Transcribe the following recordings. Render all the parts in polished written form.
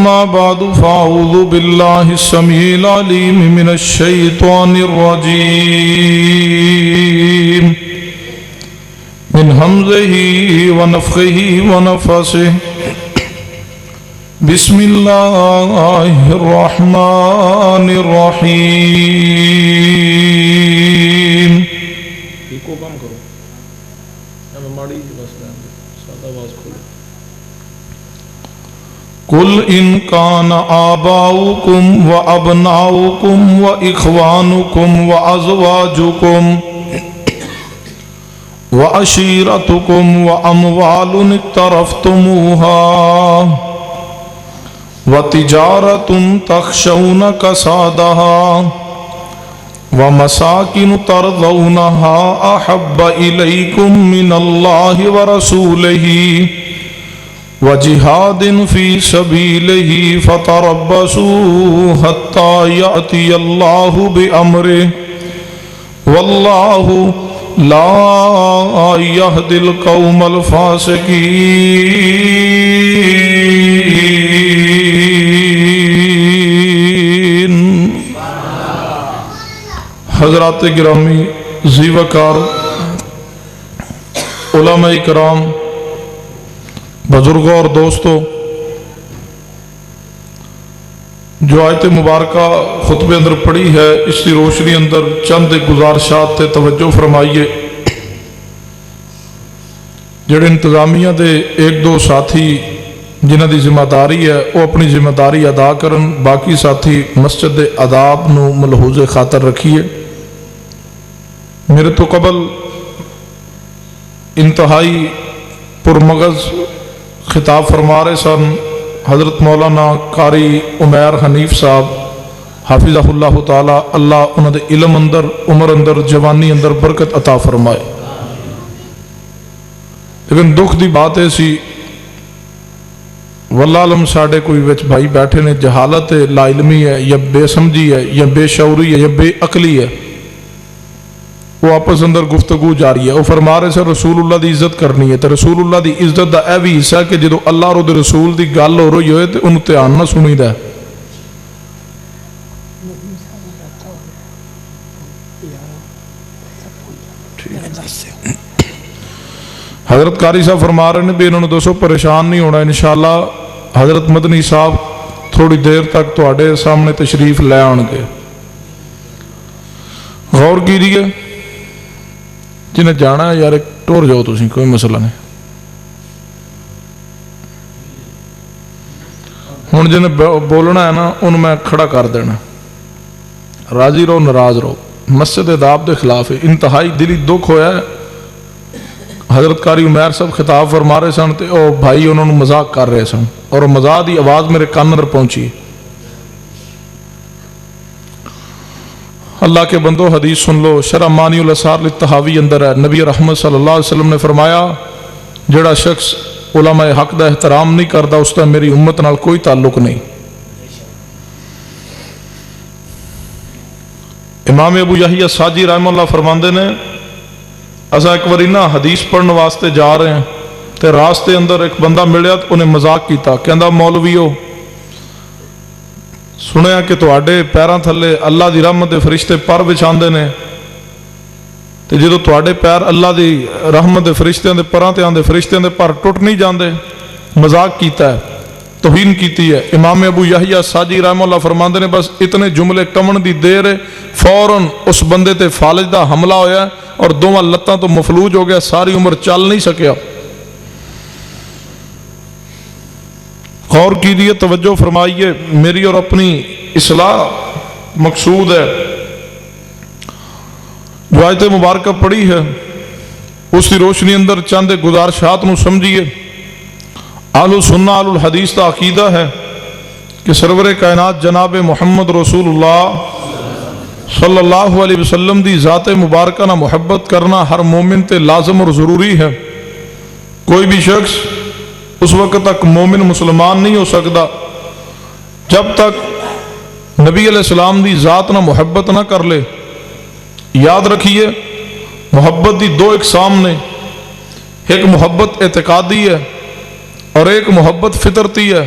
أما بعد فأعوذ بالله السميع العليم من الشيطان الرجيم من همزه ونفخه ونفثه بسم الله الرحمن الرحيم قل إن كان آباؤكم وأبناؤكم وإخوانكم وأزواجكم وعشيرتكم وأموال اقترفتموها وتجارة تخشون كسادها ومساكن ترضونها أحب إليكم من الله ورسوله وجهاد في سبيله فتربصوا حتى يأتي الله بأمره والله لا يهدي القوم الفاسقين۔ حضرات گرامی ذی وقار علماء کرام بزرگوں اور دوستوں، جو آیت مبارکہ خطبے اندر پڑھی ہے اس کی روشنی اندر چند گزارشات تے توجہ فرمائیے۔ جڑے انتظامیہ دے ایک دو ساتھی جنہ دی ذمہ داری ہے وہ اپنی ذمہ داری ادا کرن، باقی ساتھی مسجد دے آداب نو ملحوظ خاطر رکھیے۔ میرے تو قبل انتہائی پرمغز خطاب فرما رہے سن حضرت مولانا قاری عمیر حنیف صاحب حافظہ اللہ تعالی، اللہ انہوں دے علم اندر، عمر اندر، جوانی اندر برکت عطا فرمائے۔ لیکن دکھ دی بات ایسی واللہ علم ساڑھے کوئی وچ بھائی بیٹھے نے جہالت ہے، لا علمی ہے یا بے سمجھی ہے یا بے شعوری ہے یا بے عقلی ہے، وہ آپس اندر گفتگو جاری ہے۔ وہ فرما رہے سے رسول اللہ دی عزت کرنی ہے، تو رسول اللہ دی عزت دا اے بھی حصہ کہ جدو اللہ اور دے رسول دی گل ہو رہی ہوئے تو انہوں دھیان نہ سنی دا ہے۔ حضرت قاری صاحب فرما رہے ہیں بھی انہوں نے دوستو پریشان نہیں ہونا، انشاءاللہ حضرت مدنی صاحب تھوڑی دیر تک تواڈے سامنے تشریف لے آن گے۔ غور کیجیے، جنہیں جانا ہے یار ایک ٹور جاؤ تسی، کوئی مسئلہ نہیں۔ ہن جنہیں بولنا ہے نا انہوں میں کھڑا کر دینا، راضی رہو ناراض رہو، مسجد آداب دے خلاف ہے۔ انتہائی دلی دکھ ہویا ہے، حضرت قاری عمیر صاحب خطاب فرما رہے سن تے او بھائی انہوں نے مذاق کر رہے سن اور مذاق دی آواز میرے کان اندر پہنچی۔ اللہ کے بندو حدیث سن لو، شرح مانی الاسار للتحاوی اندر ہے، نبی رحمت صلی اللہ علیہ وسلم نے فرمایا جڑا شخص علماء حق دا احترام نہیں کرتا اس کا میری امت نال کوئی تعلق نہیں۔ امام ابو یحییٰ ساجی رحمہ اللہ فرماندے نے اسا ایک واری نا حدیث پڑھن واسطے جا رہے ہیں تے راستے اندر ایک بندہ ملیا تو انہیں مذاق کیتا، کہندا مولویو سنیا کہ تواڈے پیراں تھلے اللہ دی رحمت دے فرشتے پر بچھاندے نے، تے جدو تواڈے پیر اللہ دی رحمت دے فرشتیاں دے پراں تے آندے فرشتیاں دے پر ٹوٹ نہیں جاندے۔ مذاق کیتا ہے، توہین کیتی ہے۔ امام ابو یحییٰ ساجی رحمہ اللہ فرماندے نے بس اتنے جملے کمن دی دیر ہے فوراً اس بندے تے فالج دا حملہ ہویا اور دونوں لتاں تو مفلوج ہو گیا، ساری عمر چل نہیں سکیا۔ غور کیجیے، توجہ فرمائیے، میری اور اپنی اصلاح مقصود ہے۔ جو آیت مبارکہ پڑھی ہے اس کی روشنی اندر چند گزارشات نو سمجھیے۔ اہل سنہ اہل الحدیث کا عقیدہ ہے کہ سرور کائنات جناب محمد رسول اللہ صلی اللہ علیہ وسلم دی ذات مبارکہ نہ محبت کرنا ہر مومن تے لازم اور ضروری ہے۔ کوئی بھی شخص اس وقت تک مومن مسلمان نہیں ہو سکتا جب تک نبی علیہ السلام دی ذات نہ محبت نہ کر لے۔ یاد رکھیے محبت دی دو اقسام نے، ایک محبت اعتقادی ہے اور ایک محبت فطرتی ہے۔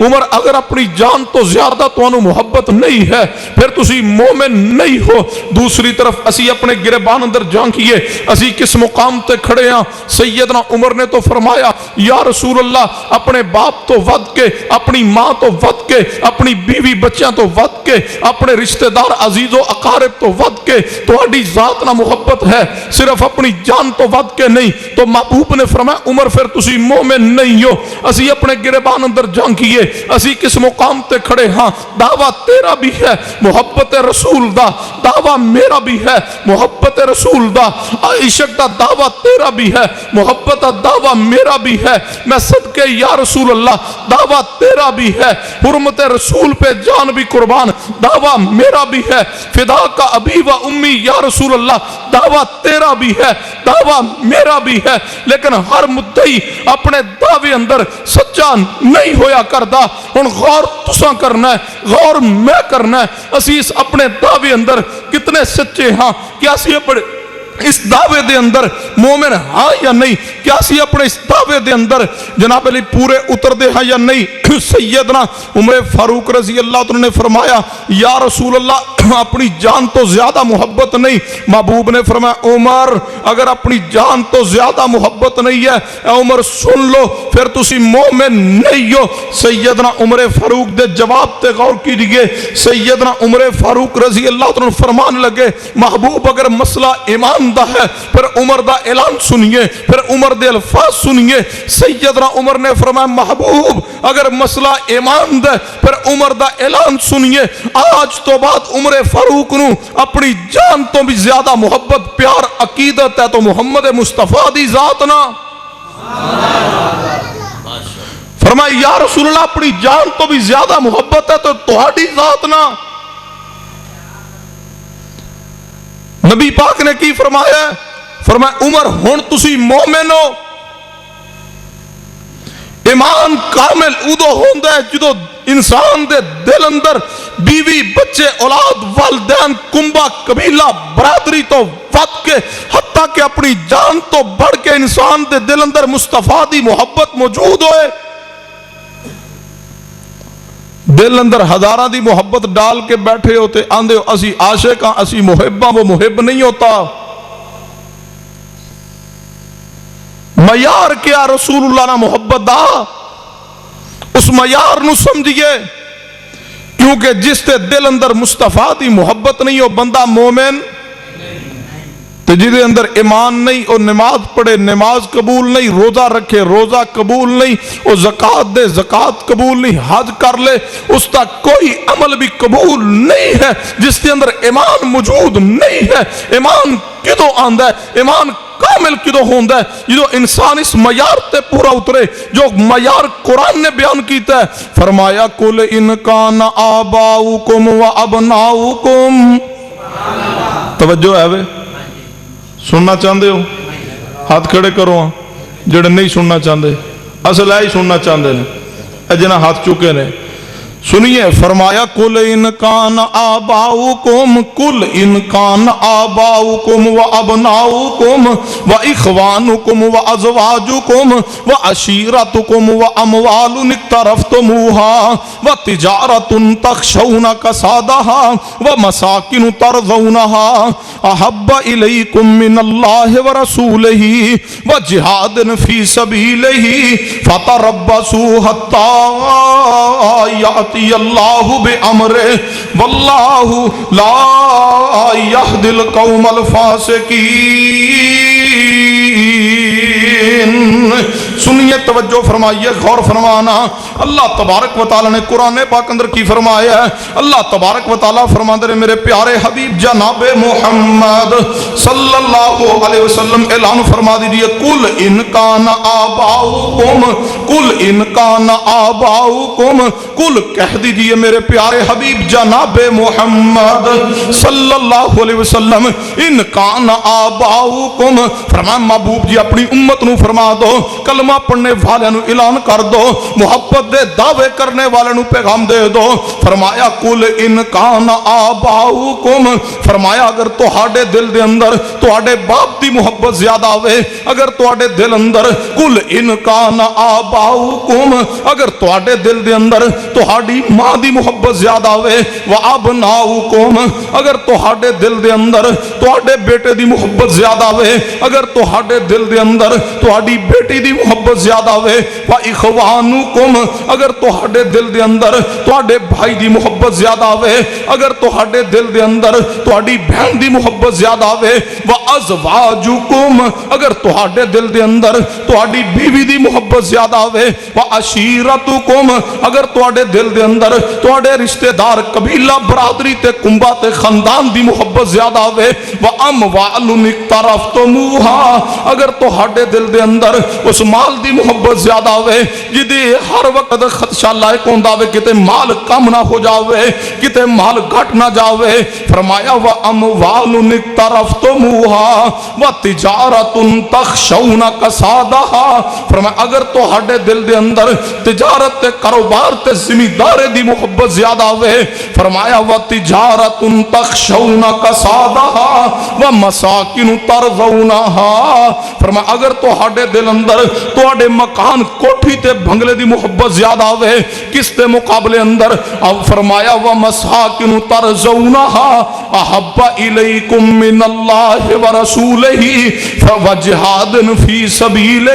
عمر اگر اپنی جان تو زیادہ تانوں محبت نہیں ہے پھر تسی مومن نہیں ہو۔ دوسری طرف اسی اپنے گریبان اندر جھانکیے اسی کس مقام تے کھڑے ہاں۔ سیدنا عمر نے تو فرمایا یا رسول اللہ اپنے باپ تو ود کے، اپنی ماں تو ود کے، اپنی بیوی بچیاں تو ود کے، اپنے رشتہ دار عزیز و اقارب تو ود کے تہاڈی ذات نہ محبت ہے، صرف اپنی جان تو ود کے نہیں۔ تو محبوب نے فرمایا عمر پھر تسی مومن نہیں ہو۔ اسی اپنے گریبان اندر جھانکیے اسی کس مقام تے کھڑے ہاں۔ دعویٰ تیرا بھی ہے محبت رسول دا، دعویٰ میرا بھی ہے محبت رسول دا، عشق دا دعویٰ تیرا بھی ہے محبت دا دعویٰ میرا بھی ہے۔ میں صدقے یا رسول اللہ دعویٰ تیرا بھی ہے، حرمت رسول پہ جان بھی قربان دعویٰ میرا بھی ہے، فدا کا ابی و امی یا رسول اللہ دعویٰ تیرا بھی ہے دعویٰ میرا بھی ہے۔ لیکن ہر مدعی اپنے دعوے اندر سچا نہیں ہویا کردا۔ ہن غور تساں کرنا ہے، غور میں کرنا ہے، اسی اس اپنے دعوے اندر کتنے سچے ہاں، کیا اسی اپنے اس دعوے دے اندر مومن ہاں یا نہیں، کیا اسی اپنے اس دعوے دے اندر جناب علی پورے اتر دے ہاں یا نہیں۔ سیدنا عمر فاروق رضی اللہ عنہ نے فرمایا یا رسول اللہ اپنی جان تو زیادہ محبت نہیں۔ محبوب نے فرمایا عمر اگر اپنی جان تو زیادہ محبت نہیں ہے اے عمر سن لو پھر تسی مومن نہیں ہو۔ سیدنا عمر فاروق دے جواب تے غور کیجئے۔ سیدنا عمر فاروق رضی اللہ عنہ فرمان لگے محبوب اگر مسئلہ ایمان دا ہے پھر عمر دا اعلان سنیے، پھر عمر دے الفاظ سنیے۔ سیدنا عمر نے فرمایا محبوب اگر مسئلہ ایمان دا پھر عمر دا اعلان سنیے۔ آج تو بعد عمر فاروق نو اپنی جان تو بھی زیادہ محبت پیار عقیدت ہے تو محمد مصطفیٰ دی ذات نا۔ فرمایا یا رسول اللہ اپنی جان تو بھی زیادہ محبت ہے تو تہاڈی ذات نا۔ نبی پاک نے کی فرمایا؟ فرمایا عمر ہن تسی مومن ہو۔ ایمان کامل ادو ہوندا ہے جدو انسان دے دل اندر بیوی بچے اولاد والدین کنبہ قبیلہ برادری تو ود کے حتیٰ کہ اپنی جان تو بڑھ کے انسان دے دل اندر مصطفیٰ دی محبت موجود ہوئے۔ دل اندر ہزاراں دی محبت ڈال کے بیٹھے ہوتے آندے ہو اسی عاشق ہاں اسی محب ہاں، وہ محب نہیں ہوتا۔ معیار کیا رسول اللہ نہ محبت دا، اس معیار نو سمجھئے، کیونکہ جس تے دل اندر مصطفیٰ دی محبت نہیں ہو بندہ مومن تو جدے اندر ایمان نہیں او نماز پڑھے نماز قبول نہیں، روزہ رکھے روزہ قبول نہیں، او زکاة دے زکاة قبول نہیں، حج کر لے اس تک کوئی عمل بھی قبول نہیں ہے جس کے اندر ایمان موجود نہیں ہے۔ ایمان کدو آندہ ہے؟ ایمان کامل کدو ہوندہ ہے جو انسان اس معیار تے پورا اترے جو معیار قرآن نے بیان کیتا ہے۔ فرمایا قُلْ إِنْ كَانَ آبَاؤُكُمْ وَأَبْنَاؤُكُمْ۔ توجہ ہے وے سننا چاہندے ہو ہاتھ کھڑے کرو ہاں، جڑے نہیں سننا چاہندے اصل ہے ہی سننا چاہندے نے اے جنہ ہاتھ چکے نے سنیے۔ فرمایا قُلْ إِنْ كَانَ آبَاؤُكُمْ قُلْ إِنْ كَانَ آبَاؤُكُمْ وَأَبْنَاؤُكُمْ وَإِخْوَانُكُمْ وَأَزْوَاجُكُمْ وَعَشِيرَتُكُمْ وَأَمْوَالٌ اقْتَرَفْتُمُوهَا وَتِجَارَةٌ تَخْشَوْنَ كَسَادَهَا وَمَسَاكِنُ تَرْضَوْنَهَا أَحَبَّ إِلَيْكُمْ مِنَ اللَّهِ وَرَسُولِهِ وَجِهَادٍ فِي سَبِيلِهِ فَتَرَبَّصُوا حَتَّى یاتی اللہ بِأَمْرِهِ وَاللَّهُ لَا يَهْدِي الْقَوْمَ الْفَاسِقِينَ۔ سنیے توجہ فرمائیے غور فرمانا۔ اللہ تبارک و تعالی نے قرآن پاک اندر کی فرمایا ہے؟ اللہ تبارک و تعالی فرماتے ہیں میرے پیارے حبیب جناب محمد صلی اللہ علیہ وسلم اعلان فرما دیجئے قُلْ إِنْ كَانَ آبَاؤُكُمْ قُلْ إِنْ كَانَ آبَاؤُكُمْ قُلْ کہہ دیجئے میرے پیارے حبیب جناب محمد صلی اللہ علیہ وسلم إِنْ كَانَ آبَاؤُكُمْ فرمایا محبوب جی اپنی امت نو فرما دو، کلمہ پڑھنے والے نو اعلان کر دو، محبت دے دعوے کرنے والے نو پیغام دے دو۔ فرمایا قُلْ إِنْ كَانَ آبَاؤُكُمْ فرمایا اگر تہاڈے دل دے اندر تہاڈے باپ دی محبت زیادہ ہوئے، اگر تہاڈے دل اندر قُلْ إِنْ كَانَ آبَاؤُكُمْ آباؤکم اگر تواڈے دل دے اندر تہاڈی ماں دی محبت زیادہ ہوئے، وابناؤکم اگر تہاڈے دل دے اندر تہاڈے بیٹے دی محبت زیادہ ہوئے، اگر تہاڈے دل دے اندر تہاڈی بیٹی دی محبت زیادہ ہوئے، واخوانکم اگر تہاڈے دل دے اندر تہاڈے بھائی دی محبت زیادہ ہوئے، اگر تہاڈے دل دے اندر تہاڈی بہن دی محبت زیادہ ہوئے، وازواجکم اگر تہاڈے دل دے اندر تہاڈی بیوی دی محبت زیادہ ہوئے، وعشیرتکم اگر تہاڈے دل دے اندر تہاڈے رشتہ دار قبیلہ برادری تے کنبہ تے خاندان دی محبت زیادہ ہوئے، واموال اقترفتموها اگر تہاڈے دل دے اندر اس مال دی محبت زیادہ ہوئے جدی ہر وقت خدشہ لائق ہوندا ہوئے کتے مال کم نہ ہو جاوے، کتے مال گھٹ نہ جاوے، فرمایا واموال اقترفتموها وتجارت تخشون کسادها فرمایا اگر تہاڈے دل دے اندر تجارت تے کاروبار تے زمینداری دی محبت زیادہ ہوئے، فرمایا وتجارت تخشون کسادها ومساکن ترضونها فرمایا اگر تہاڈے دل اندر تہاڈے مکان کوٹھی تے بنگلے دی محبت زیادہ ہوئے کس تے مقابلے اندر، اب فرمایا ومساکن ترضونها احب الیکم من اللہ ورسولہ وجہاد فی سبیلہ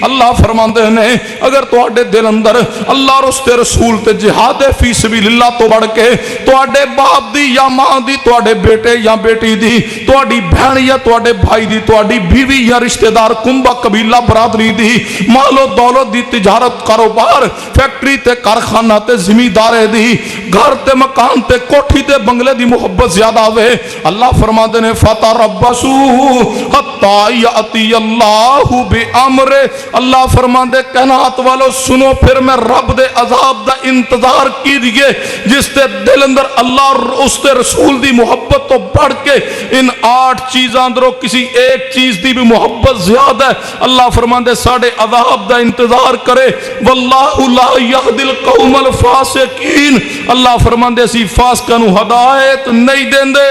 اللہ فرماندے نے اگر تہاڈے دل اندر اللہ اور اس تے رسول تے جہاد فی سبیل اللہ تو بڑھ کے تہاڈے باپ دی یا ماں دی، تہاڈے بیٹے یا بیٹی دی، تہاڈی بہن یا تہاڈے بھائی دی، تہاڈی بیوی یا رشتہ دار کنبہ قبیلہ برادری دی، مال و دولت دی، تجارت کاروبار فیکٹری تے کارخانہ تے زمیندارے دی، گھر تے مکان تے کوٹھی تے بنگلے دی محبت زیادہ ہوئے، اللہ فرماتے نے فتربصوا حتی یاتی اللہ بامر اللہ فرماتے کائنات والو سنو پھر میں رب دے عذاب دا انتظار کیجئے جس تے دل اندر اللہ اور اس تے رسول دی محبت تو بڑھ کے ان 8 چیزاں اندروں کسی ایک چیز دی بھی محبت زیادہ ہے، اللہ فرماتے ساڑھے عذاب دا انتظار کرے، واللہ لا یہدی القوم الفاسقین اللہ فرماتے اسی فاسقاں نو ہدایت نہیں دیندے،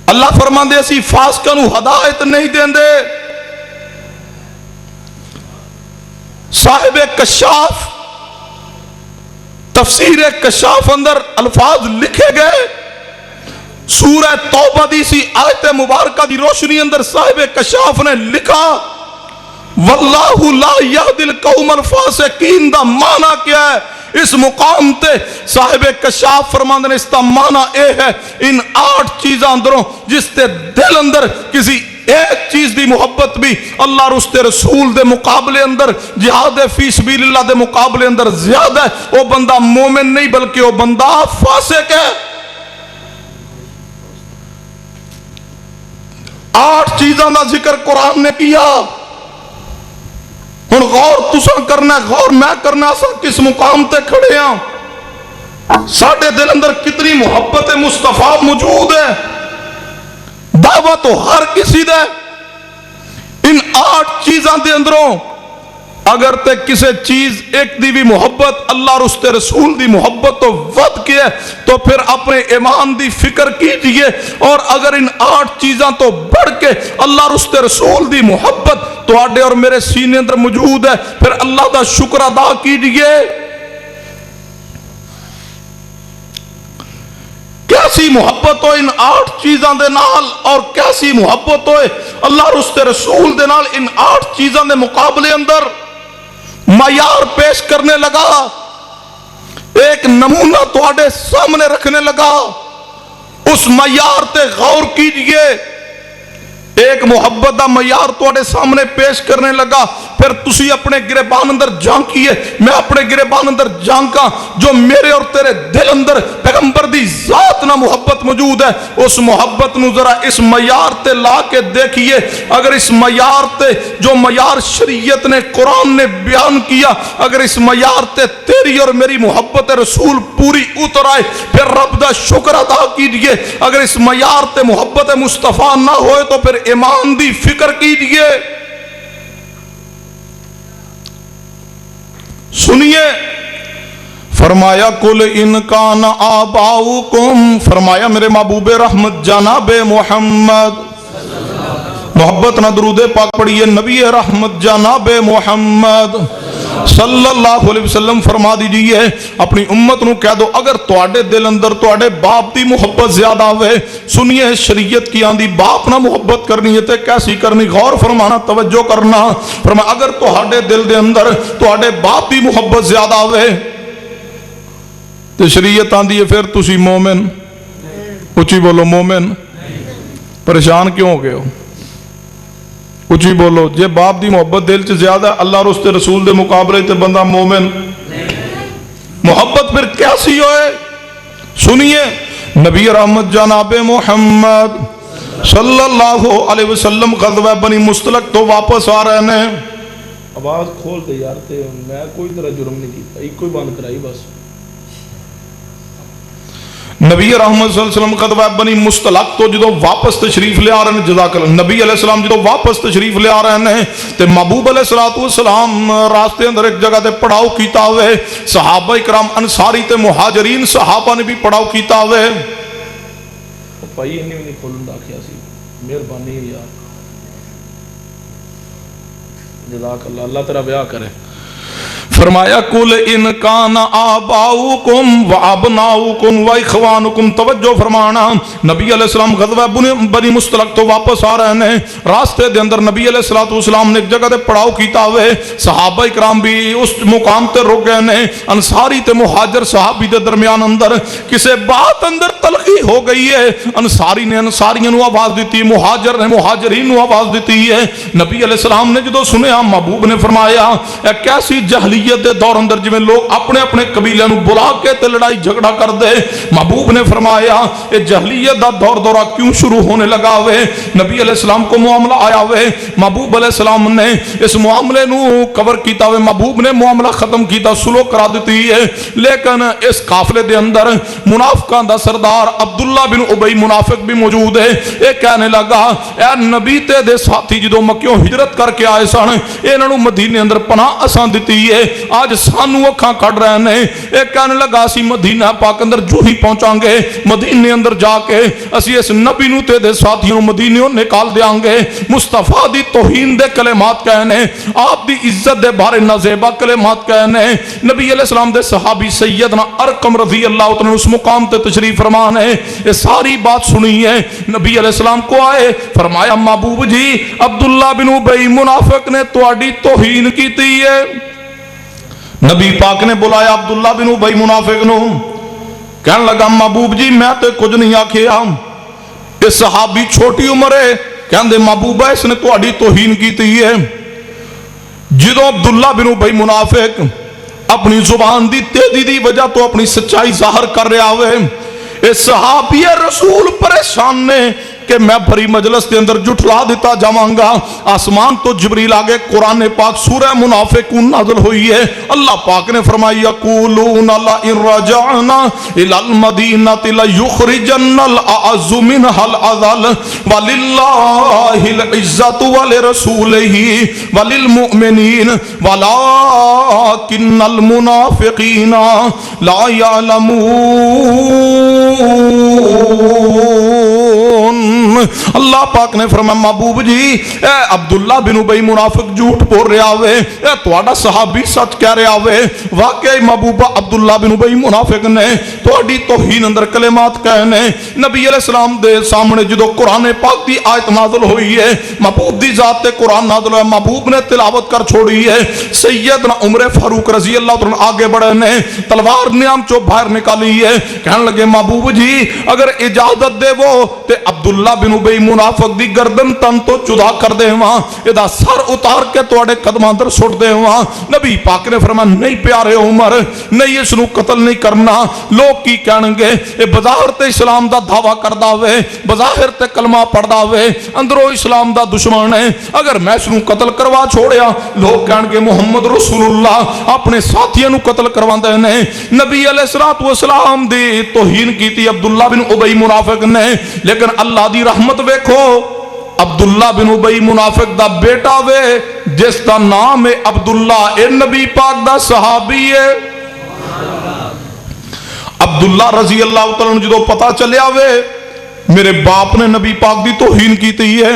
اللہ فرماندے اسی فاسقاں نو ہدایت نہیں دیندے۔ صاحب کشاف تفسیر کشاف اندر الفاظ لکھے گئے، سورہ توبہ دی سی آیت مبارکہ دی روشنی اندر صاحب کشاف نے لکھا واللہ لا یہدی القوم الفاسقین دا معنی کیا ہے؟ اس مقام تے صاحب کشاف فرماندے نے اس کا معنی اے ہے ان 8 چیزاں اندروں جس تے دل اندر کسی ایک چیز دی محبت بھی اللہ اور اس تے رسول دے مقابلے اندر جہاد فی سبیل اللہ دے مقابلے اندر زیادہ ہے، وہ بندہ مومن نہیں بلکہ وہ بندہ فاسق ہے۔ 8 چیزاں دا ذکر قرآن نے کیا، ہن غور تساں کرنا ہے، غور میں کرنا، اساں کس مقام تے کھڑے ہاں، ساڈے دل اندر کتنی محبت مصطفیٰ موجود ہے، دعوت تو ہر کسی دے، ان 8 چیزاں دے اندروں اگر تے کسے چیز ایک دی بھی محبت اللہ اور اس تے رسول دی محبت تو ود کے ہے تو پھر اپنے ایمان دی فکر کیجئے، اور اگر ان 8 چیزاں تو بڑھ کے اللہ اور اس تے رسول دی محبت تو آڈے اور میرے سینے اندر موجود ہے پھر اللہ دا شکر ادا کیجئے۔ کیسی محبت ہو ان 8 چیزاں دے نال، اور کیسی محبت ہوئے اللہ اور اس تے رسول دے نال ان 8 چیزاں دے مقابلے اندر معیار پیش کرنے لگا، ایک نمونہ تواڈے سامنے رکھنے لگا، اس معیار تے غور کیجئے، ایک محبت دا معیار تواڈے سامنے پیش کرنے لگا، پھر تسی اپنے گریبان اندر جھانکیے، میں اپنے گریبان اندر جھانکاں، جو میرے اور تیرے دل اندر پیغمبر دی ذات نہ محبت موجود ہے، اس محبت نو ذرا اس معیار تے لا کے دیکھیے، اگر اس معیار تے جو معیار شریعت نے قرآن نے بیان کیا، اگر اس معیار تے تیری اور میری محبت رسول پوری اتر آئے پھر رب دا شکر ادا کیجئے، اگر اس معیار تے محبت مصطفیٰ نہ ہوئے تو پھر ایمان دی فکر کیجئے۔ سنیے فرمایا کل ان کان آباؤکم، فرمایا میرے محبوب رحمت جناب محمد محبت نہ درود پاک پڑھیے نبی رحمت جناب محمد صلی اللہ علیہ وسلم فرما دیجئے اپنی امت نو کہہ دو اگر تواڈے دل اندر تواڈے باپ دی محبت زیادہ ہوئے، سنیے شریعت کی آندی باپ نہ محبت کرنی ہے تے کیسی کرنی، غور فرمانا، توجہ کرنا۔ فرما اگر تواڈے دل دے اندر تواڈے باپ دی محبت زیادہ ہوئے تے شریعت آندی ہے پھر تسی مومن، اچھی بولو مومن، پریشان کیوں ہو گئے ہو؟ اچھی بولو، جے باپ دی محبت دل چ زیادہ ہے اللہ اور اس تے رسول دے مقابلے تے بندہ مومن محبت پھر کیسی ہوئے؟ سنیے نبی رحمت جناب محمد صلی اللہ علیہ وسلم غزوہ بنی مستلق تو واپس آ رہے ہیں۔ آواز کھول دے یار، تے میں کوئی طرح جرم نہیں کیتا، ایک کوئی بند کرائی بس۔ نبی رحمت صلی اللہ علیہ وسلم غزوہ بنی مستلق تو جدو واپس تشریف لے آ رہے ہیں، جزاک اللہ، نبی علیہ السلام جدو واپس تشریف لے آ رہے ہیں تے محبوب علیہ السلام راستے اندر ایک جگہ تے پڑاؤ کیتا ہوئے، صحابہ اکرام انصاری تے مہاجرین صحابہ نے بھی پڑاؤ کیتا ہوئے۔ بھائی انہیں بھی نہیں کھولن دا کیا سی، مہربانی یار، جزاک اللہ، اللہ تیرا بیاہ کرے۔ فرمایا کل ان کان آباؤکم و ابناؤکم و اخوانکم، توجہ فرمانا، نبی علیہ السلام غزوہ بنی مستلق تو واپس آ رہے ہیں، راستے دے اندر نبی علیہ السلام نے ایک جگہ تے پڑاؤ کیتا ہوئے، صحابہ اکرام بھی اس مقام تے رک گئے نے، انصاری تے مہاجر صحابی دے درمیان اندر کسے بات اندر تلخی ہو گئی ہے، انصاری نے انصاریوں نو آواز دیتی، مہاجر نے مہاجرین نو آواز دیتی ہے۔ نبی علیہ السلام نے جدو سنیا، محبوب نے فرمایا اے کیسی جہلیت دے دور اندر جویں لوگ اپنے اپنے قبیلے نو بلا کے تے لڑائی جھگڑا کر دے۔ محبوب نے فرمایا اے جہلیت دا دور دورہ کیوں شروع ہونے لگا ہوئے؟ نبی علیہ السلام کو معاملہ آیا ہوئے، محبوب علیہ السلام نے اس معاملے نو کور کیتا ہوئے، محبوب نے معاملہ ختم کیتا، سلو کرا دیتی ہے، لیکن اس قافلے دے اندر منافقاں دا سردار عبداللہ بن ابی منافق بھی موجود ہے۔ ایک کہنے لگا اے نبی تے دے ساتھی جدو مکیوں ہجرت کر کے آئے سن، انہاں نو مدینے اندر پناہ اساں دتی ہے، آج سانو اکھاں کٹ رہے ہیں۔ ایک کہنے لگا اسی مدینہ پاک اندر جو ہی پہنچاں گے، مدینے اندر جا کے اسی اس نبی نو تے دے ساتھیوں مدینیوں نکال دیاں گے، مصطفیٰ دی توہین دے کلمات کہنے، آپ دی عزت دے بارے نازیبا کلمات کہنے۔ نبی علیہ السلام دے صحابی سیدنا ارقم رضی اللہ عنہ اس مقام تے تشریف فرمان ہے، یہ ساری بات سنی ہے، نبی علیہ السلام کو آئے، فرمایا محبوب جی عبداللہ بن ابی منافق نے تواڈی توہین کیتی ہے۔ نبی پاک نے بلایا عبداللہ بن ابی منافق نو، کہنے لگا محبوب جی میں تے کچھ نہیں آکھیا، یہ صحابی چھوٹی عمر ہے، کہندے محبوبہ اس نے تواڈی توہین کیتی ہے۔ جدو عبداللہ بن ابی منافق اپنی زبان دی تیزی دی وجہ تو اپنی سچائی ظاہر کر رہا ہوئے، اس صحابی رسول پریشان نے کہ میں بھری مجلس کے اندر جھٹلا دیتا جاواں گا۔ آسمان تو جبریل آگے قرآن پاک سورہ منافقون نازل ہوئی ہے، اللہ پاک نے فرمایا یقولون لئن رجعنا الى المدینۃ لیخرجن الاعز منها الاذل وللہ العزۃ ولرسولہ وللمؤمنین ولکن المنافقین لا يعلمون۔ اللہ پاک نے فرمایا محبوب جی اے عبداللہ بن ابی منافق جھوٹ بول رہا ہوئے، اے تواڈا صحابی سچ کہہ رہا ہوئے، واقعی محبوبہ عبداللہ بن ابی منافق نے تواڈی توہین اندر کلمات کہنے۔ نبی علیہ السلام دے سامنے جدو قرآن پاک دی آیت نازل ہوئی ہے، محبوب دی ذات تے قرآن نازل ہوئے، محبوب نے تلاوت کر چھوڑی ہے، سیدنا عمر فاروق رضی اللہ عنہ آگے بڑھے نے تلوار نیام چو باہر نکالی ہے، کہنے لگے محبوب جی اگر اجازت دے وہ تے عبداللہ بن ابی منافق دی گردن تن تو جدا کر دے وہاں، ادا سر اتار کے توڑے قدمان در سٹ دے وہاں۔ نبی پاک نے فرمایا نہیں پیارے عمر، نہیں اس نو قتل نہیں کرنا، لوگ کی کہنے گے اے بظاہر تے اسلام دا دعویٰ کردہ ہوئے، بظاہر تے کلمہ پڑھدہ ہوئے، اندرو اسلام دا دشمن ہے، اگر میں اس نو قتل کروا چھوڑیا لوگ کہنے گے محمد رسول اللہ اپنے ساتھیوں نو قتل کروان دے نے۔ نبی علیہ السلام دی توہین کی تھی عبداللہ بن ابی منافق نے، لیکن اللہ دی رحمت ویکھو عبداللہ بن ابی منافق دا بیٹا وے جس دا نام ہے عبداللہ، اے نبی پاک دا صحابی ہے۔ عبداللہ رضی اللہ تعالیٰ جدو پتا چلیا وے میرے باپ نے نبی پاک دی توہین کی تھی ہے،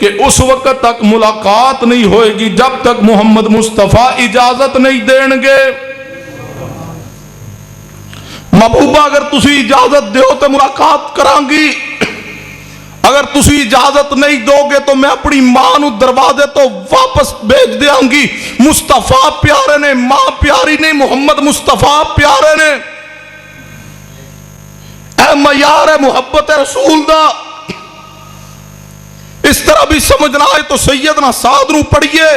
کہ اس وقت تک ملاقات نہیں ہوئے گی جب تک محمد مصطفیٰ اجازت نہیں دیں گے۔ محبوبہ اگر تسی اجازت دیو تو ملاقات کران گی، اگر تسی اجازت نہیں دو گے تو میں اپنی ماں نو دروازے تو واپس بھیج دیاں گی۔ مصطفیٰ پیارے نے، ماں پیاری نہیں، محمد مصطفیٰ پیارے نے۔ اے معیار ہے محبت رسول دا، اس طرح بھی سمجھنا ہے تو سیدنا سعد نو پڑھیے۔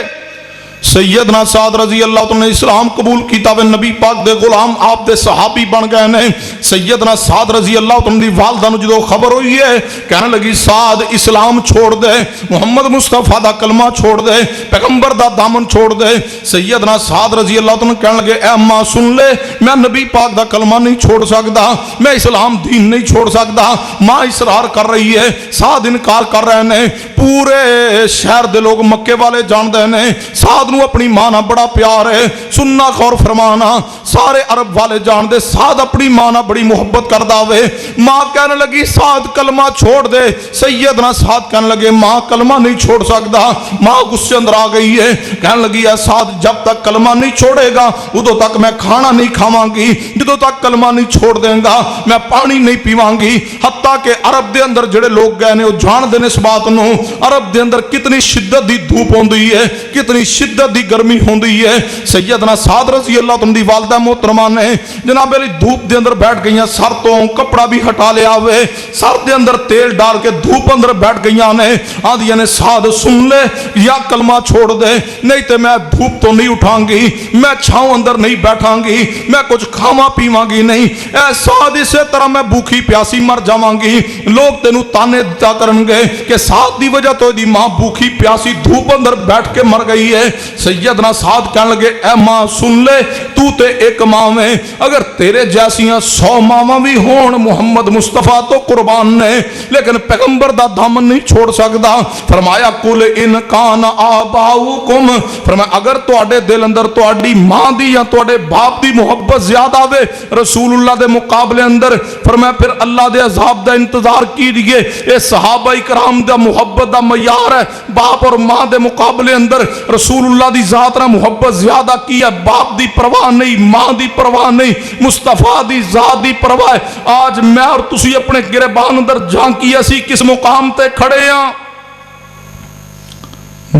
سیدنا سعد رضی اللہ عنہ نے اسلام قبول کیتا وے نبی پاک دے غلام آپ دے صحابی بن گئے نے۔ سیدنا سعد رضی اللہ عنہ دی والدہ نو جدو خبر ہوئی ہے کہنے لگی سعد اسلام چھوڑ دے، محمد مصطفیٰ دا کلمہ چھوڑ دے، پیغمبر دا دامن چھوڑ دے۔ سیدنا سعد رضی اللہ عنہ کہنے لگے اے اماں سن لے، میں نبی پاک دا کلمہ نہیں چھوڑ سکتا، میں اسلام دین نہیں چھوڑ سکتا۔ ماں اصرار کر رہی ہے، سعد انکار کر رہے ہیں، پورے شہر دے لوگ مکے والے جان دے نے سعد نو اپنی ماں نہ بڑا پیار ہے۔ سننا غور فرمانا، سارے عرب والے جان دے سعد اپنی ماں نہ بڑی محبت کر داوے۔ ماں کہنے لگی سعد کلمہ چھوڑ دے، سیدنا سعد کہنے لگے ماں کلمہ نہیں چھوڑ سکتا۔ ماں غصے اندر آ گئی ہے، کہنے لگی اے سعد جب تک کلمہ نہیں چھوڑے گا ادو تک میں کھانا نہیں کھاواں گی، جدو تک کلمہ نہیں چھوڑ دیں گا میں پانی نہیں پیواں گی۔ حتیٰ کہ عرب دے اندر جڑے لوگ گئے نے وہ جان دے اس بات نو، عرب دے اندر کتنی شدت دی دھوپ ہوندی ہے، کتنی شدت دی گرمی ہوندی ہے۔ سیدنا سعد رضی اللہ عنہ دی والدہ محترمہ نے جناب علی دھوپ دے اندر بیٹھ گئیاں، سر تو کپڑا بھی ہٹا لیا ہوئے، سر دے اندر تیل ڈال کے دھوپ اندر بیٹھ گئیاں نے۔ آدھیاں نے سعد سن لے یا کلمہ چھوڑ دے نہیں تے میں دھوپ تو نہیں اٹھاں گی، میں چھاؤں اندر نہیں بیٹھاں گی، میں کچھ کھاواں پیواں گی نہیں۔ اے سعد اسی طرح میں بھوکی پیاسی مر جاواں گی، لوگ تینوں تانے دیا کرن گے کہ سعد دی وجہ تو دی ماں بھوکی پیاسی دھوپ اندر بیٹھ کے مر گئی ہے۔ سیدنا سعد کہنے لگے اے ماں سن لے، تو تے ایک ماں میں، اگر تیرے جیسیاں 100 ماں بھی ہون محمد مصطفیٰ تو قربان نے، لیکن پیغمبر دا دامن نہیں چھوڑ سکتا۔ فرمایا قل ان کان آباؤکم، فرمایا اگر تواڈے دل اندر تواڈی ماں دی یا تواڈے باپ دی محبت زیادہ آوے رسول اللہ دے مقابلے اندر، فرمایا پھر اللہ دے عذاب دا انتظار کیجئے۔ اے صحابہ کرام دا محبت دا معیار ہے، باپ اور ماں دے مقابلے اندر رسول اللہ دی ذات نہ محبت زیادہ کی ہے، باپ دی پرواہ نہیں، ماں دی پرواہ نہیں، مصطفیٰ دی ذات دی پرواہ ہے۔ آج میں اور تسی اپنے گریبان اندر جھانکی اسی کس مقام تے کھڑے ہیں۔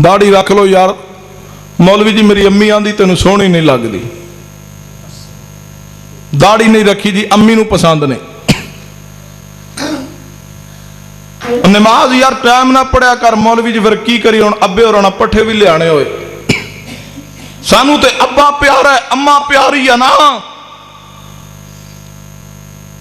داڑھی رکھ لو یار، مولوی جی میری امی آندی تینوں سونی نہیں لگ دی، داڑھی نہیں رکھی جی امی نو پسند نہیں۔ نماز یار ٹائم نہ پڑھیا کر، مولوی جی پھر کی کری ہن ابے اور پٹھے بھی لے آنے ہوئے، سانو تے ابا پیارا ہے اما پیاری ہے نا۔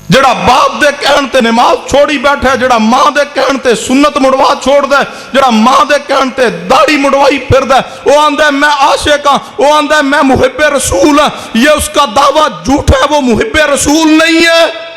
جڑا باپ دے کہن تے نماز چھوڑی بیٹھا ہے، جڑا ماں دے کہن تے سنت مڑوا چھوڑ دے، جڑا ماں دے کہن تے داڑھی مڑوائی پھر دے، وہ آندہ ہے میں عاشق ہاں، وہ آندہ ہے میں محب رسول ہاں، یہ اس کا دعویٰ جھوٹ ہے، وہ محب رسول نہیں ہے۔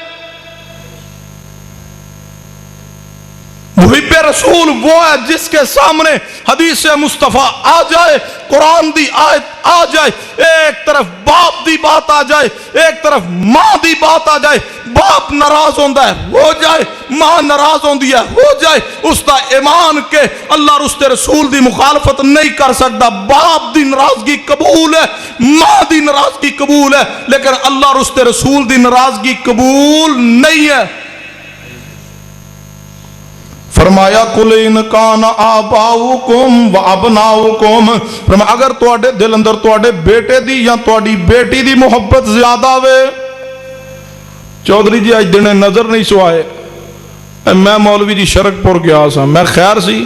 محب رسول وہ ہے جس کے سامنے حدیث مصطفیٰ آ جائے، قرآن دی آیت آ جائے، ایک طرف باپ دی بات آ جائے، ایک طرف ماں دی بات آ جائے، باپ ناراض ہوندہ ہے ہو جائے، ماں ناراض ہوندی ہے ہو جائے، اس دا ایمان کے اللہ اور اس دے رسول دی مخالفت نہیں کر سکتا۔ باپ دی ناراضگی قبول ہے، ماں دی ناراضگی قبول ہے، لیکن اللہ اور اس دے رسول دی ناراضگی قبول نہیں ہے۔ فرمایا قل ان کان آباؤکم و ابناؤکم، فرمایا اگر تواڈے دل اندر تواڈے بیٹے دی یا تواڈی بیٹی دی محبت زیادہ وے۔ چودھری جی آج دنے نظر نہیں سوائے، میں مولوی جی شرک پور گیا سا، میں خیر سی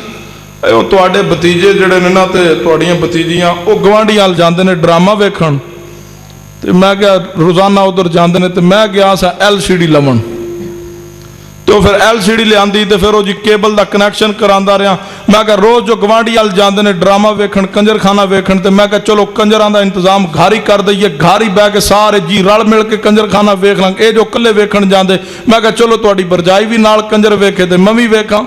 وہ تواڈے بتیجے جڑے نے نا تے تواڈیاں بتیجیاں وہ گوانڈیاں جاندے نے ڈرامہ ویکھن، تے میں کیا روزانہ ادھر جاندے نے، تے میں گیا سا LCD لمن، تو پھر LCD لے آندی تے پھر وہ جی کیبل دا کنیکشن کراندا رہا۔ میں کہا روز جو گوانڈی آل جاندے نے ڈرامہ ویکھن کنجر خانہ ویکھن، تے میں کہا چلو کنجران دا انتظام گھاری کر دئیے، گھاری بہ کے سارے جی رل مل کے کنجر خانہ ویکھ لیں، اے جو کلے ویکھن جاندے، میں کہا چلو تواڈی برجائی بھی نال کنجر ویکھے تے میں بھی ویکھاں۔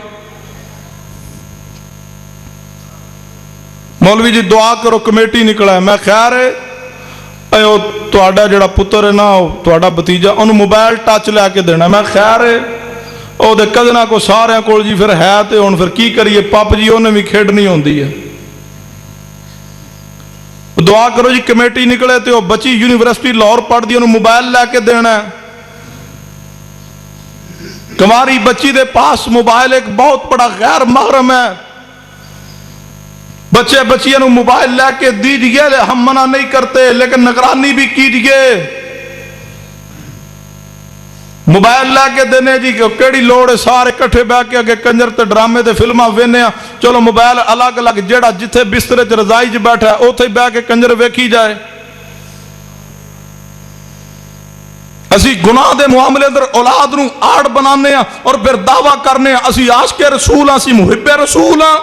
مولوی جی دعا کرو کمیٹی نکلا ہے، میں خیر ہے اے وہ تواڈا جڑا پتر ہے نا تواڈا بتیجا انہوں موبائل ٹچ لے کے دینا، میں خیر ہے وہ کزنا کو سارے کول جی پھر ہے تو ہوں پھر کی کریے پپ جی انہیں بھی کھیڈنی ہوتی ہے. دعا کرو جی کمیٹی نکلے تو وہ بچی یونیورسٹی لاہور پڑھتی انہوں موبائل لے کے دینا ہے. کماری بچی دے پاس موبائل ایک بہت بڑا غیر محرم ہے. بچے بچیاں موبائل لے کے دیجئے، ہم منع نہیں کرتے لیکن نگرانی بھی کیجئے. موبائل لے کے دینے جی کیڑی لوڑ ہے، سارے کٹھے بہ کے اگے کنجر تے ڈرامے تے فلماں وینے ہاں. چلو موبائل الگ الگ جیڑا جتھے بسترے چ رضائی چ بیٹھا ہے اوتھے بہ کے کنجر ویکھی جائے. اسی گناہ دے معاملے اندر اولاد نو آڑ بنانے ہیں اور پھر دعویٰ کرنے ہیں اسی عاشق رسول ہاں، اسی محب رسول ہاں.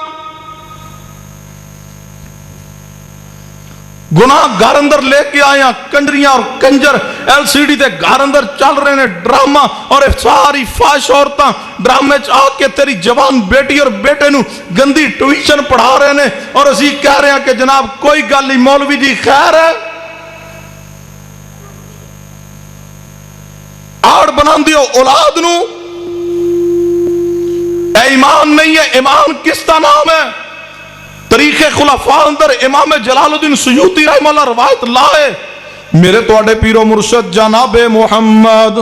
گناہ گھر اندر لے کے آئے ہیں، کنجریاں اور کنجر ایل سی ڈی تے گھر اندر چل رہے ہیں ڈرامہ، اور ساری فاش عورتاں ڈرامے چ آ کے تیری جوان بیٹی اور بیٹے نو گندی ٹیوشن پڑھا رہے ہیں، اور اسی کہہ رہے ہیں کہ جناب کوئی گل نہیں مولوی جی خیر ہے. آڑ بنا دیو اولاد نو. اے ایمان نہیں ہے. ایمان کس کا نام ہے؟ تاریخ خلفاء اندر امام جلال الدین سیوطی رحمہ اللہ روایت لائے، میرے توڑے پیر و مرشد جناب محمد